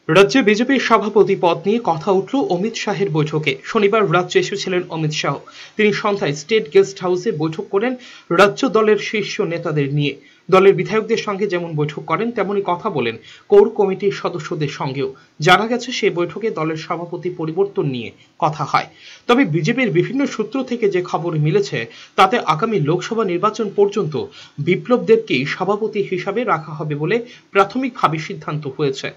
রাজ্যে বিজেপির সভাপতি পদ নিয়ে কথা উঠল অমিত শাহের বৈঠকে। শনিবার রাজ্যে এসেছিলেন অমিত শাহ। তিনি সন্ধ্যায় স্টেট গেস্ট হাউসে বৈঠক করেন রাজ্য দলের শীর্ষ নেতাদের নিয়ে। দলের বিধায়কদের সঙ্গে যেমন বৈঠক করেন তেমনি কথা বলেন কোর কমিটির সদস্যদের সঙ্গেও। জানা গেছে সেই বৈঠকে দলের সভাপতি পরিবর্তন নিয়ে কথা হয়। তবে বিজেপির বিভিন্ন সূত্র থেকে যে খবর মিলেছে তাতে আগামী লোকসভা নির্বাচন পর্যন্ত বিপ্লব দেবকেই সভাপতি হিসাবে রাখা হবে বলে প্রাথমিকভাবে সিদ্ধান্ত হয়েছে।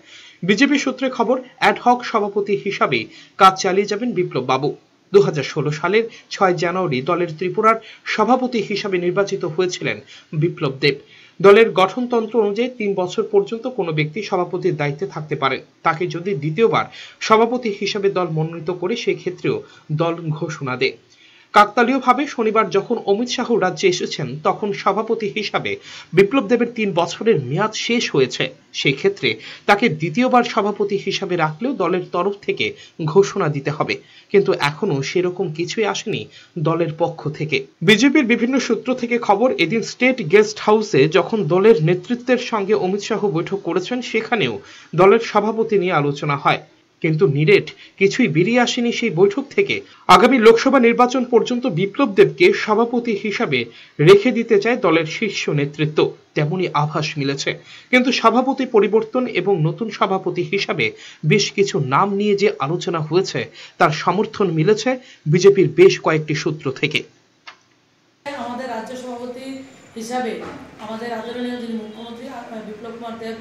বিজেপি সূত্রে খবর, অ্যাডহক সভাপতি হিসাবে কাজ চালিয়ে যাবেন বিপ্লব বাবু। 2016 সালের 6 জানুয়ারি দলের ত্রিপুরার সভাপতি হিসাবে নির্বাচিত হয়েছিলেন বিপ্লব দেব। দলের গঠনতন্ত্র অনুযায়ী 3 বছর পর্যন্ত কোনো ব্যক্তি সভাপতির দায়িত্বে থাকতে পারেন। তাকে যদি দ্বিতীয়বার সভাপতি হিসাবে দল মনোনীত করে সেক্ষেত্রেও দল ঘোষণা দেয়। কাকতালীয়ভাবে শনিবার যখন অমিত শাহ রাজ্যে এসেছেন তখন সভাপতি হিসাবে বিপ্লব দেবের 3 বছরের মেয়াদ শেষ হয়েছে। সেই ক্ষেত্রে তাকে দ্বিতীয়বার সভাপতি হিসাবে রাখলেও দলের তরফ থেকে ঘোষণা দিতে হবে, কিন্তু এখনো সেরকম কিছুই আসেনি দলের পক্ষ থেকে। বিজেপির বিভিন্ন সূত্র থেকে খবর, এদিন স্টেট গেস্ট হাউসে যখন দলের নেতৃত্বের সঙ্গে অমিত শাহ বৈঠক করেছেন সেখানেও দলের সভাপতি নিয়ে আলোচনা হয়, কিন্তু নিরেট কিছুই বেরিয়ে আসেনি সেই বৈঠক থেকে। আগামী লোকসভা নির্বাচন পর্যন্ত বিপ্লব দেবকে সভাপতি হিসাবে রেখে দিতে চায় দলের শীর্ষ নেতৃত্ব, তেমনই আভাস মিলেছে। কিন্তু সভাপতি পরিবর্তন এবং নতুন সভাপতি হিসাবে বেশ কিছু নাম নিয়ে যে আলোচনা হয়েছে তার সমর্থন মিলেছে বিজেপির বেশ কয়েকটি সূত্র থেকে। আমাদের রাজ্য সভাপতি হিসাবে আমাদের আদরণীয় যিনি মুখ্যমন্ত্রী বিপ্লব কুমার দেব,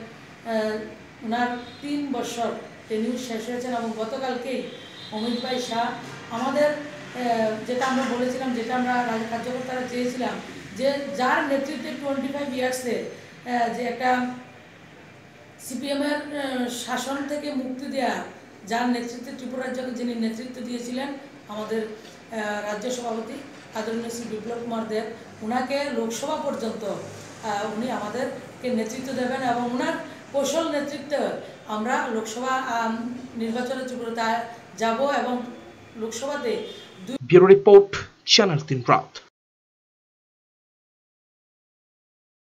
ওনার 3 বছর টেনিউর শেষ হয়েছেন এবং গতকালকেই অমিত ভাই শাহ আমাদের যেটা আমরা বলেছিলাম, যেটা আমরা কার্যকর্তারা চেয়েছিলাম, যে যার নেতৃত্বে 25 ইয়ার্সে যে একটা সিপিএমের শাসন থেকে মুক্তি দেওয়া, যার নেতৃত্বে ত্রিপুরা রাজ্যকে যিনি নেতৃত্ব দিয়েছিলেন আমাদের রাজ্য সভাপতি আদরণীয় শ্রী বিপ্লব কুমার দেব, ওনাকে লোকসভা পর্যন্ত উনি আমাদেরকে নেতৃত্ব দেবেন এবং ওনার কৌশল নেতৃত্বে আমরা লোকসভা নির্বাচনে ত্রিপুরাতে যাব এবং লোকসভাতে। ব্যুরো রিপোর্ট, চ্যানেল 3 রাত।